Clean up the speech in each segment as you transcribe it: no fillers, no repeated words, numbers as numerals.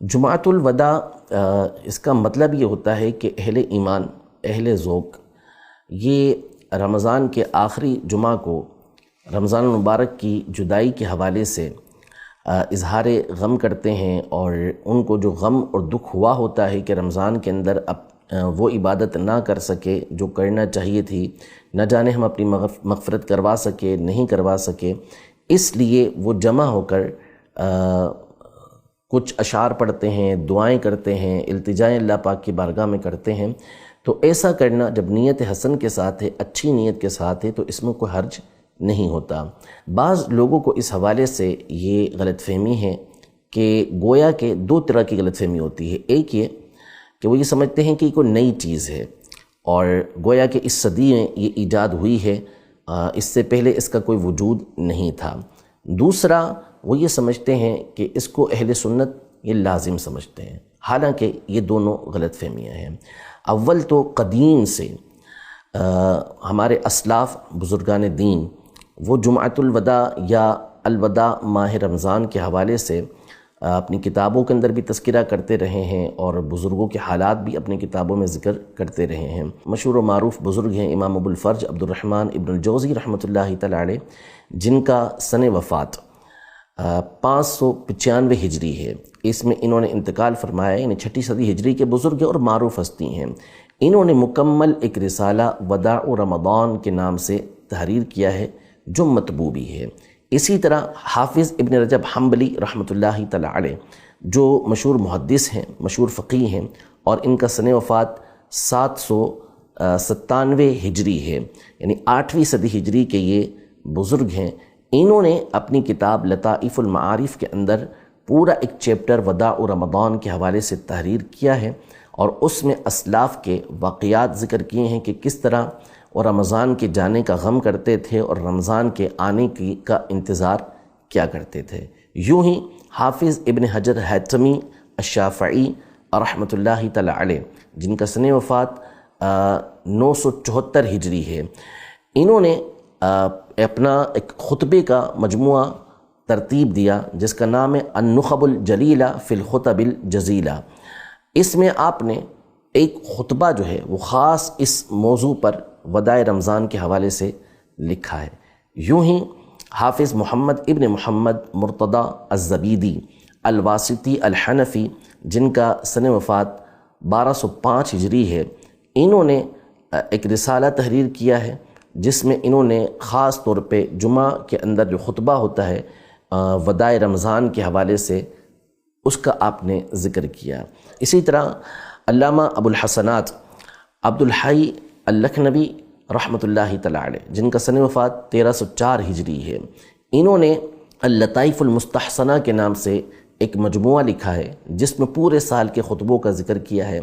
جمعۃ الوداع اس کا مطلب یہ ہوتا ہے کہ اہل ایمان، اہل ذوق یہ رمضان کے آخری جمعہ کو رمضان المبارک کی جدائی کے حوالے سے اظہار غم کرتے ہیں، اور ان کو جو غم اور دکھ ہوا ہوتا ہے کہ رمضان کے اندر وہ عبادت نہ کر سکے جو کرنا چاہیے تھی، نہ جانے ہم اپنی مغفرت کروا سکے نہیں کروا سکے، اس لیے وہ جمع ہو کر کچھ اشعار پڑھتے ہیں، دعائیں کرتے ہیں، التجائیں اللہ پاک کی بارگاہ میں کرتے ہیں۔ تو ایسا کرنا جب نیت حسن کے ساتھ ہے، اچھی نیت کے ساتھ ہے، تو اس میں کوئی حرج نہیں ہوتا۔ بعض لوگوں کو اس حوالے سے یہ غلط فہمی ہے کہ گویا کہ دو طرح کی غلط فہمی ہوتی ہے۔ ایک یہ کہ وہ یہ سمجھتے ہیں کہ یہ کوئی نئی چیز ہے اور گویا کہ اس صدی میں یہ ایجاد ہوئی ہے، اس سے پہلے اس کا کوئی وجود نہیں تھا۔ دوسرا وہ یہ سمجھتے ہیں کہ اس کو اہل سنت یہ لازم سمجھتے ہیں، حالانکہ یہ دونوں غلط فہمیاں ہیں۔ اول تو قدیم سے ہمارے اسلاف بزرگان دین وہ جمعۃ الوداع یا الوداع ماہ رمضان کے حوالے سے اپنی کتابوں کے اندر بھی تذکرہ کرتے رہے ہیں، اور بزرگوں کے حالات بھی اپنی کتابوں میں ذکر کرتے رہے ہیں۔ مشہور و معروف بزرگ ہیں امام ابو الفرج عبد الرحمن ابن الجوزی رحمۃ اللہ تعالی علیہ، جن کا سن وفات 595 ہجری ہے۔ اس میں انہوں نے انتقال فرمایا، یعنی 6 صدی ہجری کے بزرگ اور معروف ہستی ہیں۔ انہوں نے مکمل ایک رسالہ وداع رمضان کے نام سے تحریر کیا ہے جو مطبوع بھی ہے۔ اسی طرح حافظ ابن رجب حنبلی رحمۃ اللہ تعالی علیہ، جو مشہور محدث ہیں، مشہور فقیہ ہیں، اور ان کا سن وفات 797 ہجری ہے، یعنی 8ویں صدی ہجری کے یہ بزرگ ہیں۔ انہوں نے اپنی کتاب لطائف المعارف کے اندر پورا ایک چیپٹر وداع رمضان کے حوالے سے تحریر کیا ہے، اور اس میں اسلاف کے واقعات ذکر کیے ہیں کہ کس طرح وہ رمضان کے جانے کا غم کرتے تھے اور رمضان کے آنے کا انتظار کیا کرتے تھے۔ یوں ہی حافظ ابن حجر حیثمی الشافعی رحمۃ اللہ تعالی علیہ، جن کا سن وفات 974 ہجری ہے، انہوں نے اپنا ایک خطبے کا مجموعہ ترتیب دیا جس کا نام ہے النخب الجلیلہ فی الخطب الجزیلہ۔ اس میں آپ نے ایک خطبہ جو ہے وہ خاص اس موضوع پر وداع رمضان کے حوالے سے لکھا ہے۔ یوں ہی حافظ محمد ابن محمد مرتضی الزبیدی الواسطی الحنفی، جن کا سن وفات 1205 ہجری ہے، انہوں نے ایک رسالہ تحریر کیا ہے جس میں انہوں نے خاص طور پہ جمعہ کے اندر جو خطبہ ہوتا ہے وداع رمضان کے حوالے سے اس کا آپ نے ذکر کیا۔ اسی طرح علامہ ابو الحسنات عبد الحی اللکھنوی رحمۃ اللہ تعالی علیہ، جن کا سن وفات 1304 ہجری ہے، انہوں نے اللطائف المستحسنہ کے نام سے ایک مجموعہ لکھا ہے جس میں پورے سال کے خطبوں کا ذکر کیا ہے،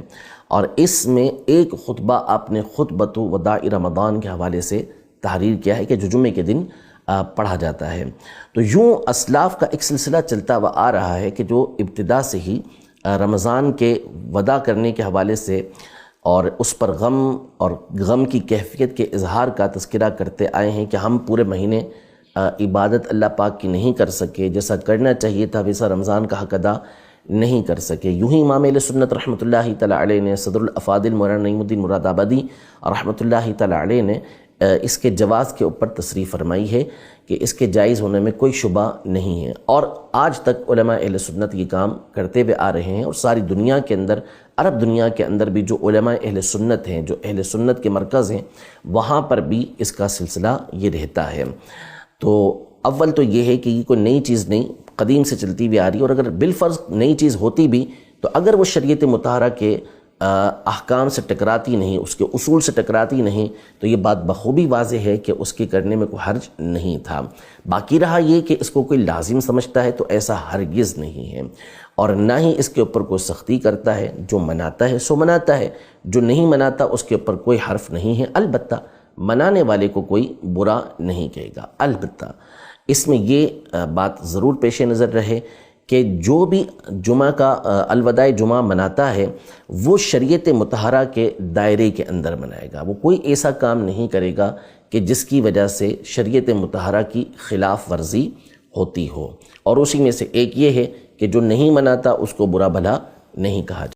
اور اس میں ایک خطبہ آپ نے خطبۃ وداع رمضان کے حوالے سے تحریر کیا ہے کہ جو جمعے کے دن پڑھا جاتا ہے۔ تو یوں اسلاف کا ایک سلسلہ چلتا ہوا آ رہا ہے کہ جو ابتدا سے ہی رمضان کے وداع کرنے کے حوالے سے اور اس پر غم اور غم کی کیفیت کے اظہار کا تذکرہ کرتے آئے ہیں کہ ہم پورے مہینے عبادت اللہ پاک کی نہیں کر سکے، جیسا کرنا چاہیے تھا ویسا رمضان کا حق ادا نہیں کر سکے۔ یوں ہی امام اہل سنت رحمۃ اللہ تعالی علیہ نے، صدر الافاضل مولانا نعیم الدین مراد آبادی رحمۃ اللہ تعالی علیہ نے اس کے جواز کے اوپر تصریح فرمائی ہے کہ اس کے جائز ہونے میں کوئی شبہ نہیں ہے، اور آج تک علماء اہل سنت یہ کام کرتے ہوئے آ رہے ہیں، اور ساری دنیا کے اندر، عرب دنیا کے اندر بھی جو علماء اہل سنت ہیں، جو اہل سنت کے مرکز ہیں، وہاں پر بھی اس کا سلسلہ یہ رہتا ہے۔ تو اول تو یہ ہے کہ یہ کوئی نئی چیز نہیں، قدیم سے چلتی ہوئی آ رہی ہے، اور اگر بالفرض نئی چیز ہوتی بھی تو اگر وہ شریعت مطہرہ کے احکام سے ٹکراتی نہیں، اس کے اصول سے ٹکراتی نہیں، تو یہ بات بخوبی واضح ہے کہ اس کے کرنے میں کوئی حرج نہیں تھا۔ باقی رہا یہ کہ اس کو کوئی لازم سمجھتا ہے تو ایسا ہرگز نہیں ہے، اور نہ ہی اس کے اوپر کوئی سختی کرتا ہے۔ جو مناتا ہے سو مناتا ہے، جو نہیں مناتا اس کے اوپر کوئی حرف نہیں ہے، البتہ منانے والے کو کوئی برا نہیں کہے گا۔ البتہ اس میں یہ بات ضرور پیش نظر رہے کہ جو بھی جمعہ کا الوداع جمعہ مناتا ہے وہ شریعت مطہرہ کے دائرے کے اندر منائے گا، وہ کوئی ایسا کام نہیں کرے گا کہ جس کی وجہ سے شریعت مطہرہ کی خلاف ورزی ہوتی ہو۔ اور اسی میں سے ایک یہ ہے کہ جو نہیں مناتا اس کو برا بھلا نہیں کہا جائے۔